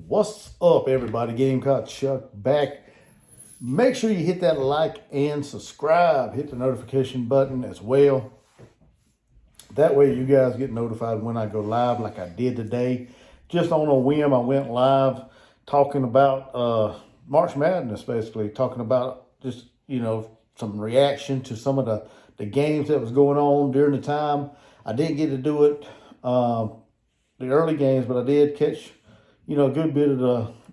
What's up, everybody? Gamecock Chuck back. Make sure you hit that like and subscribe. Hit the notification button as well. That way you guys get notified when I go live like I did today. Just on a whim, I went live talking about March Madness, basically. Talking about just, some reaction to some of the games that was going on during the time. I didn't get to do it the early games, but I did catch a good bit of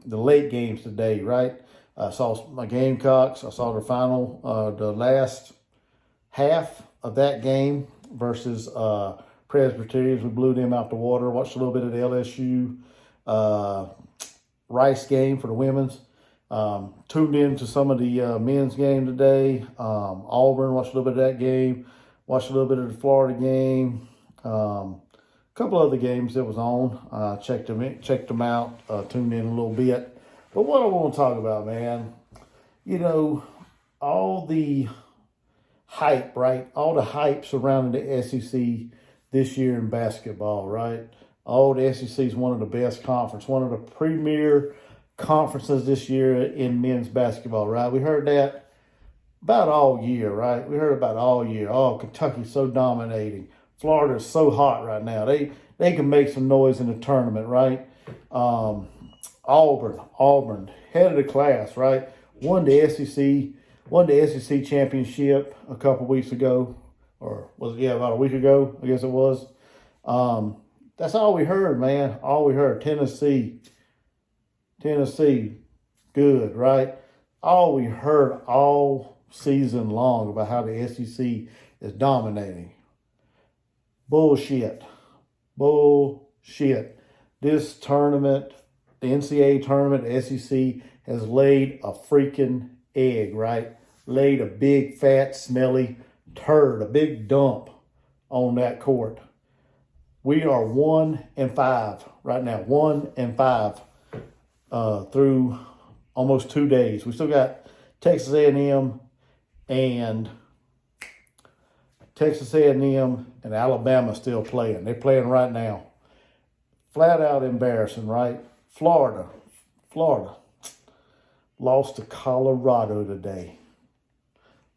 the late games today, right? I saw my Gamecocks. I saw the final, the last half of that game versus Presbyterians. We blew them out the water. Watched a little bit of the LSU Rice game for the women's. Tuned in to some of the men's game today. Auburn, watched a little bit of that game. Watched a little bit of the Florida game. Couple other games that was on. Checked them out, tuned in a little bit. But what I want to talk about, man, all the hype, right? All the hype surrounding the SEC this year in basketball, right? The SEC is one of the best conference, one of the premier conferences this year in men's basketball, right? We heard that about all year, right? We heard about all year. Oh, Kentucky's so dominating. Florida's so hot right now. They can make some noise in the tournament, right? Auburn, head of the class, right? Won the SEC championship a couple weeks ago, about a week ago, I guess it was. That's all we heard, man. All we heard. Tennessee, good, right? All we heard all season long about how the SEC is dominating. Bullshit. This tournament, the NCAA tournament, the SEC has laid a freaking egg, right? Laid a big, fat, smelly turd, a big dump on that court. We are 1-5 right now, 1-5 through almost 2 days. We still got Texas A&M and Alabama still playing. They're playing right now. Flat out embarrassing, right? Florida lost to Colorado today.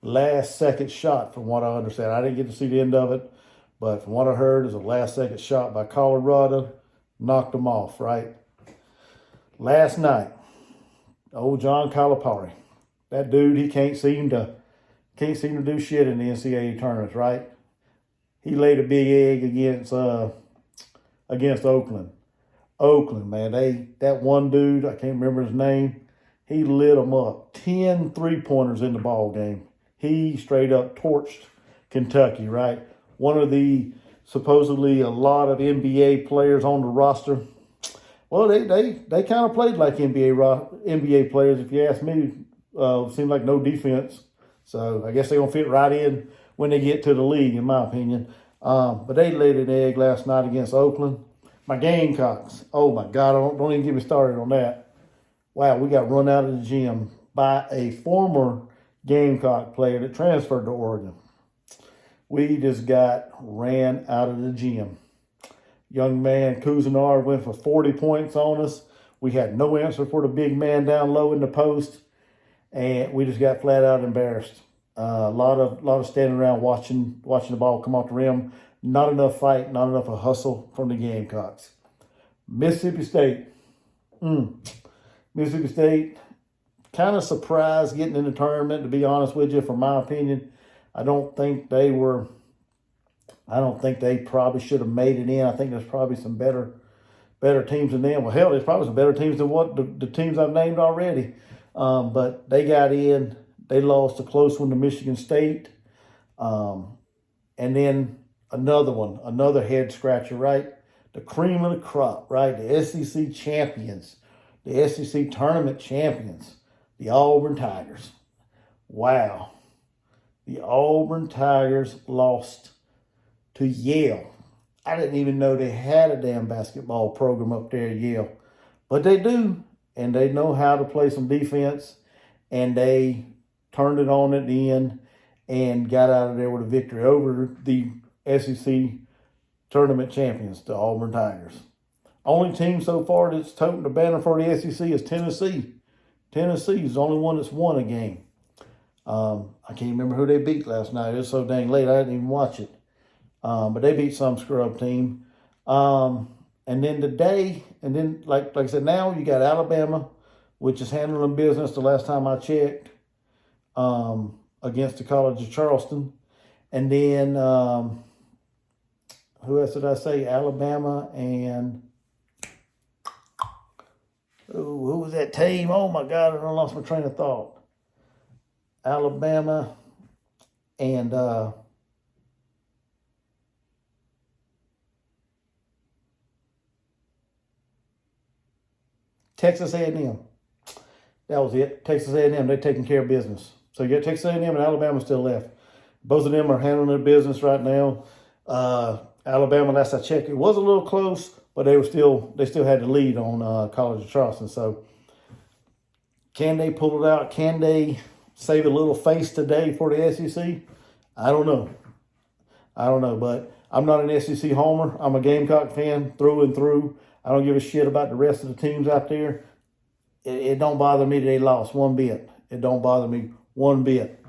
Last second shot, from what I understand. I didn't get to see the end of it, but from what I heard, is a last second shot by Colorado. Knocked them off, right? Last night, old John Calipari, that dude, he can't seem to do shit in the NCAA tournaments, right? He laid a big egg against Oakland. Oakland, man, that one dude, I can't remember his name, he lit them up. 10 3-pointers in the ball game. He straight up torched Kentucky, right? One of the supposedly a lot of NBA players on the roster. Well, they kind of played like NBA players, if you ask me. Seemed like no defense. So I guess they're going to fit right in when they get to the league, in my opinion. But they laid an egg last night against Oakland. My Gamecocks, oh my God, don't even get me started on that. Wow, we got run out of the gym by a former Gamecock player that transferred to Oregon. We just got ran out of the gym. Young man Cousinar went for 40 points on us. We had no answer for the big man down low in the post, and we just got flat out embarrassed. A lot of standing around watching the ball come off the rim. Not enough fight, not enough of hustle from the Gamecocks. Mississippi State, kind of surprised getting in the tournament, to be honest with you, from my opinion. I don't think they probably should have made it in. I think there's probably some better teams than them. Well, hell, there's probably some better teams than what the teams I've named already. But they got in. They lost a close one to Michigan State. And then another head scratcher, right? The cream of the crop, right? The SEC champions, the SEC tournament champions, the Auburn Tigers. Wow. The Auburn Tigers lost to Yale. I didn't even know they had a damn basketball program up there at Yale. But they do, and they know how to play some defense, and they turned it on at the end and got out of there with a victory over the SEC tournament champions, the Auburn Tigers. Only team so far that's toting the banner for the SEC is Tennessee. Tennessee is the only one that's won a game. I can't remember who they beat last night. It was so dang late, I didn't even watch it. But they beat some scrub team. And then today, and then like I said, now you got Alabama, which is handling business the last time I checked, against the College of Charleston. And then, who else did I say? Alabama and, who was that team? Oh my God, I lost my train of thought. Alabama and, Texas A&M. That was it. Texas A&M, they're taking care of business. So you got Texas A&M and Alabama still left. Both of them are handling their business right now. Alabama, last I checked, it was a little close, but they still had the lead on College of Charleston. So can they pull it out? Can they save a little face today for the SEC? I don't know. But I'm not an SEC homer. I'm a Gamecock fan through and through. I don't give a shit about the rest of the teams out there. It don't bother me that they lost one bit. It don't bother me one bit.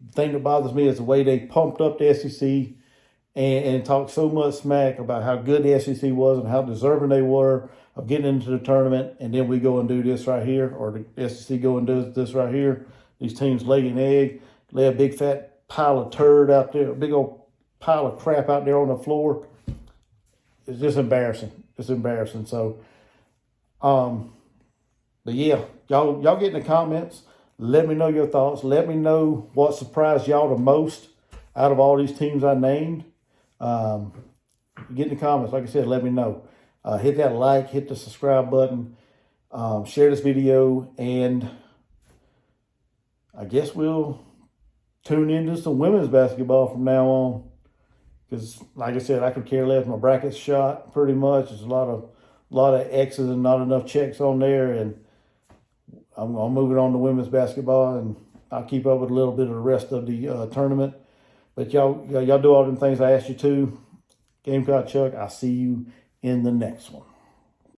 The thing that bothers me is the way they pumped up the SEC and talked so much smack about how good the SEC was and how deserving they were of getting into the tournament, and then we go and do this right here, or the SEC go and do this right here. These teams lay an egg, lay a big fat pile of turd out there, a big old pile of crap out there on the floor. It's just embarrassing. It's embarrassing. So, but yeah, y'all get in the comments. Let me know your thoughts. Let me know what surprised y'all the most out of all these teams I named. Get in the comments. Like I said, let me know. Hit that like, hit the subscribe button, share this video, and I guess we'll tune into some women's basketball from now on. Because, like I said, I could care less. My bracket's shot pretty much. There's a lot of X's and not enough checks on there, and I'm moving on to women's basketball, and I'll keep up with a little bit of the rest of the tournament. But y'all do all them things I asked you to. Gamecock Chuck, I'll see you in the next one.